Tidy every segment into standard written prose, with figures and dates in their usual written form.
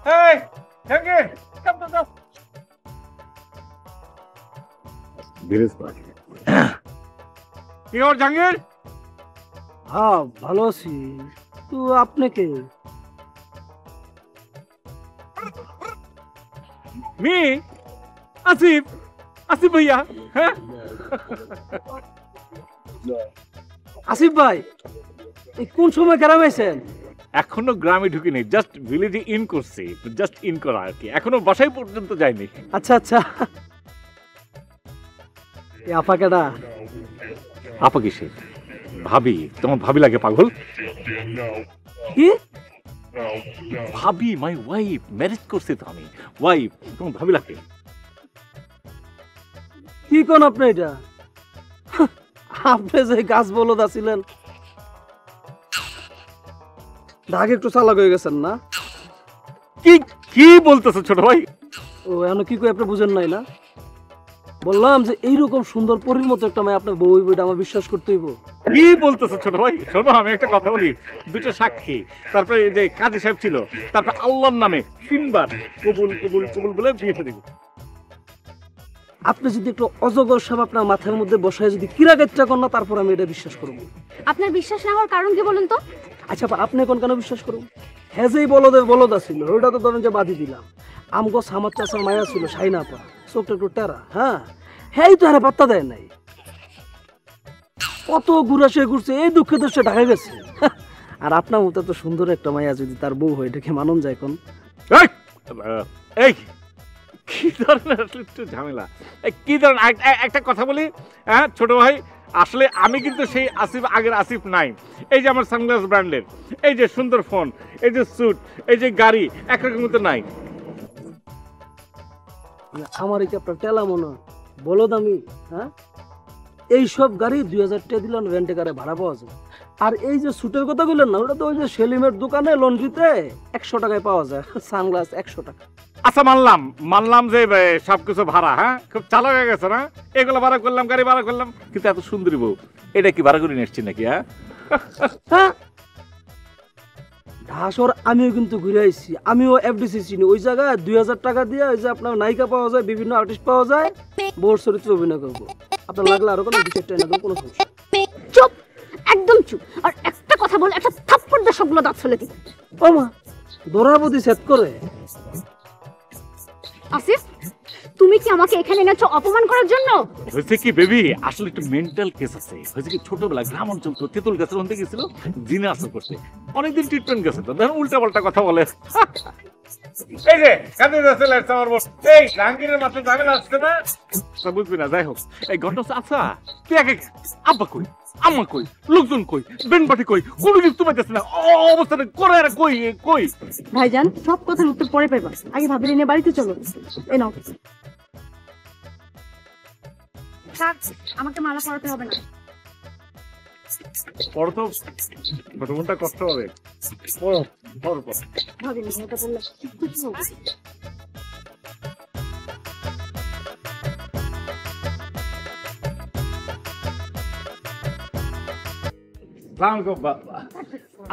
এই জাহাঙ্গীর কাম বিরেশ ভাই কি খবর জাহাঙ্গীর? হ্যাঁ ভালো আছি। তো আপনি কে? মি আসিফ, আসিফ ভাইয়া। হ্যাঁ আসিফ ভাই, এই কোন সময় গ্রামে আছেন? এখনো গ্রামে ঢুকিনি, জাস্ট ভিলেজে ইন করছি, জাস্ট ইন করা আর কি, এখনো বাসায় পর্যন্ত যাইনি। আচ্ছা আচ্ছা। এই আপা কেডা? আপা কিসে? ভাবি। তোমার ভাবি লাগে পাগল? কি ভাবি মাই ওয়াইফ, ম্যারেজ করছি তো আমি, ওয়াইফ। তোমার ভাবি লাগে? কি কোন আপনি এটা? আপনি যে গাছ বলদ আছিলেন, ঢাকে একটু চালাক হয়ে গেছেন না? কি কি বলতেছো ছোট ভাই? ও এখন কি কই আপনি বুঝেন নাই না? বললাম যে এইরকম সুন্দর পরীর মতো একটা মেয়ে আপনার বউ বইটা আমার বিশ্বাস করতে হইব। কি বলতেছো ছোট ভাই? শোনো, আমি একটা কথা বলি, দুটো সাক্ষী, তারপরে এই যে কাজী সাহেব ছিল, তারপর আল্লাহর নামে 3 বার কবুল কবুল কবুল বলে বিয়ে দিব। আপনি যদি একটু অজগর সাপ আপনার মাথার মধ্যে বসায় যদি কিরাগেচ্ছা কর না, তারপর আমি এটা বিশ্বাস করবো। আপনার বিশ্বাস না হওয়ার কারণ কি বলুন তো? আচ্ছা আপনি এখন কেন বিশ্বাস করুন? হ্যাঁ যেই বলদ ছিল ওইটা তো ধরেন যে বাদি দিলাম। আমগো সামার চাষার মায়া ছিল সাইনা পা, চোখটা একটু টেরা। হ্যাঁ হ্যাঁ তো হারে পাত্তা দেয় নাই, কত ঘুরাশে ঘুরছে, এই দুঃখে দুঃখে ঢাকা গেছে। আর আপনার মতো তো সুন্দর একটা মায়া যদি তার বউ হয়, এটাকে মানন যায় কোন? এই কি ধরনের একটু ঝামেলা, কি ধরনের একটা কথা বলি। হ্যাঁ ছোট ভাই, আসলে আমি কিন্তু সেই আসিফ, আগের আসিফ নাই। এই যে আমার সানগ্লাস ব্র্যান্ডের, এই যে সুন্দর ফোন, এই যে স্যুট, এই যে গাড়ি, একরকম তো নাই। আমার কি আপনার টেলা মনে বলদ আমি? হ্যাঁ এইসব গাড়ি 2000 টাকা দিলাম রেন্টে কারে ভাড়া পাওয়া যায়। আর এই যে স্যুটের কথা বললেন না, ওটা তো ওই যে সেলিমের দোকানে লন্ড্রিতে 100 টাকায় পাওয়া যায় সানগ্লাস, 100 টাকা। আচ্ছা মানলাম যে সবকিছু ভাড়া, হ্যাঁ খুব চালাক হয়ে গেছে না, এগুলো ভাড়া করলাম, গাড়ি ভাড়া করলাম, কিন্তু এত সুন্দরী বউ, এটা কি ভাড়া করে নিয়ে এসছি নাকি? হ্যাঁ ঢাসর আমিও কিন্তু ঘুরে আইছি, আমিও এফডিসি চিনি। ওই জায়গায় 2000 টাকা দিয়ে ওই যে আপনার নায়িকা পাওয়া যায়, বিভিন্ন আর্টিস্ট পাওয়া যায়, বোর চরিত্রে অভিনয় করবো। আপনার লাগলে আরো কোনো বিষয় ট্রেনে দেবো, কোনো সমস্যা। চুপ, একদম চুপ। আর একটা কথা বলে একটা থাপ্পড় দিয়ে সবগুলো দাঁত ফেলে দিই। ও মা, দৌড়াবদি সেট করে। আসিফ, তুমি কি আমাকে এখানে এনেছো অপমান করার জন্য? হয়েছে কি বেবি, আসলে একটু মেন্টাল কেস আছে। হয়েছে কি, ছোটবেলা গ্রাম অঞ্চল তো, তেঁতুল গাছের মধ্যে গেছিল জিনে আসর করতে, অনেকদিন ট্রিটমেন্ট গেছে তো, দেখুন উল্টা পাল্টা কথা বলে। এই যে কাঁদে যাচ্ছে লাগছে আমার বস, এই জাহাঙ্গীরের মাথায় ঝামেলা আসছে না, তা বুঝবি না। যাই হোক, এই ঘটনা আচ্ছা তুই আগে, আব্বা কই, আম্মা কই, লোকজন কই, বেনপাটি কই, কোনো কিছু তুমি দেখছ না, অবস্থাটা করে আর কই কই। ভাইজান, সব কথার উত্তর পরে পাইবা, আগে ভাবিলে নিয়ে বাড়িতে চলো। এই নাও। থাক, আমাকে মালা পরাতে হবে না। পড়ো তো, প্রথমটা কষ্ট হবে, পড়ো পড়ো পড়ো। ভাবিনি এটা বললে কিছু হবে।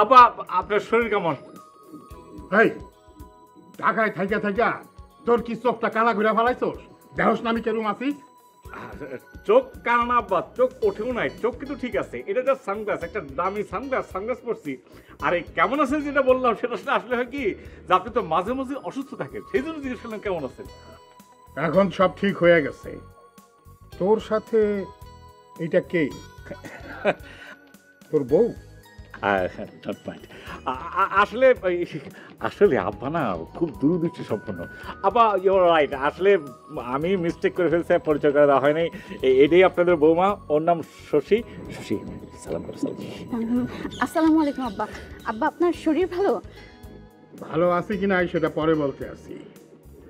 আব্বা, আপনার শরীর কেমন? এই ঢাকায় থাইকা থাইকা তোর কি চোখটা কালা ঘুরে ফেলাইছোস? দেহস নামি কেরুম আছিস? চোখ কানা আব্বা, চোখ ওঠেও নাই, চোখ কিন্তু ঠিক আছে। এটা যা সানগ্লাস, একটা দামি সানগ্লাস পরছি। আরে কেমন আছেন যেটা বললাম, সেটা আসলে হয় কি যে আপনি তো মাঝে মাঝে অসুস্থ থাকেন, সেই জন্য জিজ্ঞেস করলাম কেমন আছেন। এখন সব ঠিক হয়ে গেছে। তোর সাথে এটা কে? তোর বউ? আসলে আসলে আব্বা না খুব দূরদৃষ্টি সম্পন্ন। আব্বা ইউর রাইট, আসলে আমি মিস্টেক করে ফেলছি, পরিচয় করে দেওয়া হয়নি। এটাই আপনাদের বৌমা, ওর নাম শশী। শশী, সালাম করছি। আসসালামু আলাইকুম আব্বা। আব্বা, আপনার শরীর ভালো? ভালো আছি কিনা সেটা পরে বলতে আসি।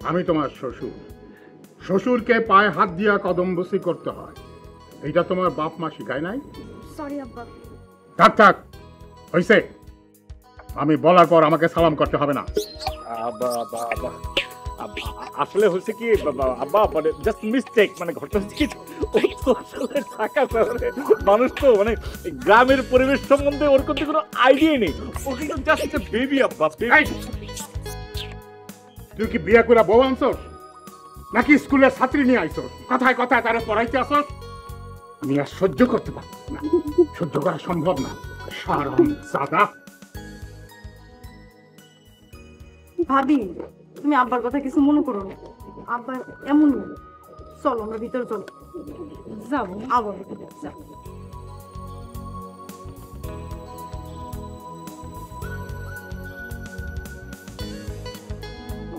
আমি তোমার শ্বশুর। শ্বশুরকে পায়ে হাত দিয়া কদমবুসি করতে হয়, এইটা তোমার বাপ মা শিখায় নাই? সরি আব্বা। থাক থাক, হইছে। আমি বলার পর আমাকে সালাম করতে হবে না। আসলে হচ্ছে কি আব্বা, মানে জাস্ট মিস্টেক, মানে ঘটনা হচ্ছে কি, মানুষ তো মানে গ্রামের পরিবেশ সম্বন্ধে ওর কিন্তু কোনো আইডিয়া নেই, ও কিন্তু জাস্ট একটা বেবি আব্বা। তুই কি বিয়ে করে বউ আনছস নাকি স্কুলের ছাত্রী নিয়ে আইছস? কথায় কথায় তারা পড়াইতে আসস? আমি আর সহ্য করতে পারছি না, সহ্য করা সম্ভব না। সারম সাদা। ভাবি তুমি আব্বার কথা কিছু মনে করো না, আব্বার এমন চলো আমরা ভিতরে চলো। যাবো আবার যাও।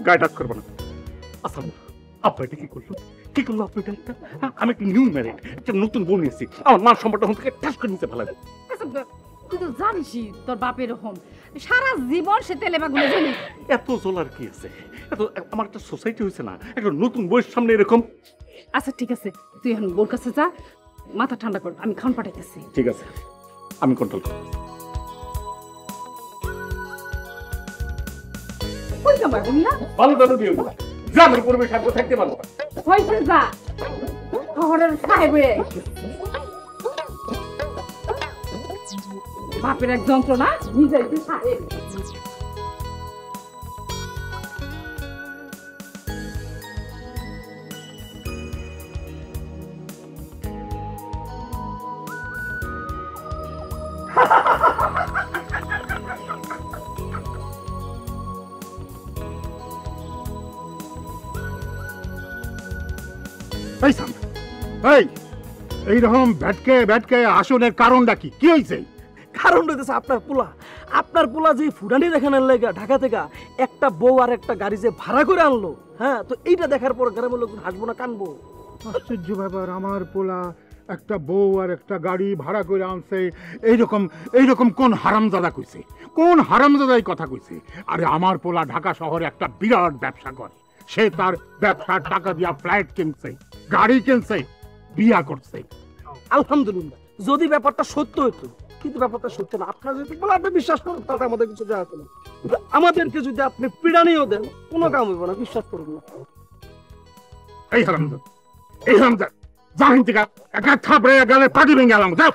গায়ে টাচ করবো না। আচ্ছা আপা এটা কি করলো? কি করলো আপনি এটা একটা? আমি একটা নিউ ম্যারেড, একটা নতুন বোন নিয়েছি, আমার মান সম্পর্কটা থেকে টাচ করে নিতে ভালো লাগে। তুই তো জানিসই তোর বাপ এরকম, সারা জীবন সে তেলে বাগুলো জানি। এত জ্বলার কি আছে? এত আমার একটা সোসাইটি হয়েছে না, একটা নতুন বইয়ের সামনে এরকম। আচ্ছা ঠিক আছে, তুই এখন বোর কাছে যা, মাথা ঠান্ডা কর, আমি খান পাঠাইতেছি। ঠিক আছে, আমি কন্ট্রোল করব। কই যাবা গুনিয়া? ভালো দাদু দিও না, গ্রামের পরিবেশ আর থাকতে পারবো না। হইছে যা, শহরের সাহেবে বাপের এক যন্ত্রণা, নিজের সাহেব। এই সাম, এই এইরকম ব্যাটকে ব্যাটকে আসনের কারণটা কি? কি হয়েছে? কারণ রয়েছে আপনার পোলা যে ফুটানি দেখানোর লেগে ঢাকা থেকে একটা বউ আর একটা গাড়ি যে ভাড়া করে আনলো, হ্যাঁ, তো এইটা দেখার পর গ্রামের লোকজন হাসবো না কানবো? আশ্চর্য ব্যাপার, আমার পোলা একটা বউ আর একটা গাড়ি ভাড়া করে আনছে, এইরকম এইরকম কোন হারামজাদা কইছে? কোন হারামজাদাই কথা কইছে? আরে আমার পোলা ঢাকা শহরে একটা বিরাট ব্যবসা করে, সে তার ব্যবসার টাকা দিয়া ফ্ল্যাট কিনছে, গাড়ি কিনছে, বিয়া করছে। আলহামদুলিল্লাহ, যদি ব্যাপারটা সত্য হতো, কিন্তু ব্যাপারটা সত্য না। আপনার যদি বলে আপনি বিশ্বাস করেন তাতে আমাদের কিছু যায় আসে না, কিন্তু আমাদেরকে যদি আপনি পীড়ানিও দেন কোনো কাম হইব না, বিশ্বাস করুন না। এই হারামজাদা, এই হারামজাদা, জাহিন থেকে একটা থাপড়ে গেলে পাটি ভেঙে গেলাম। যাও।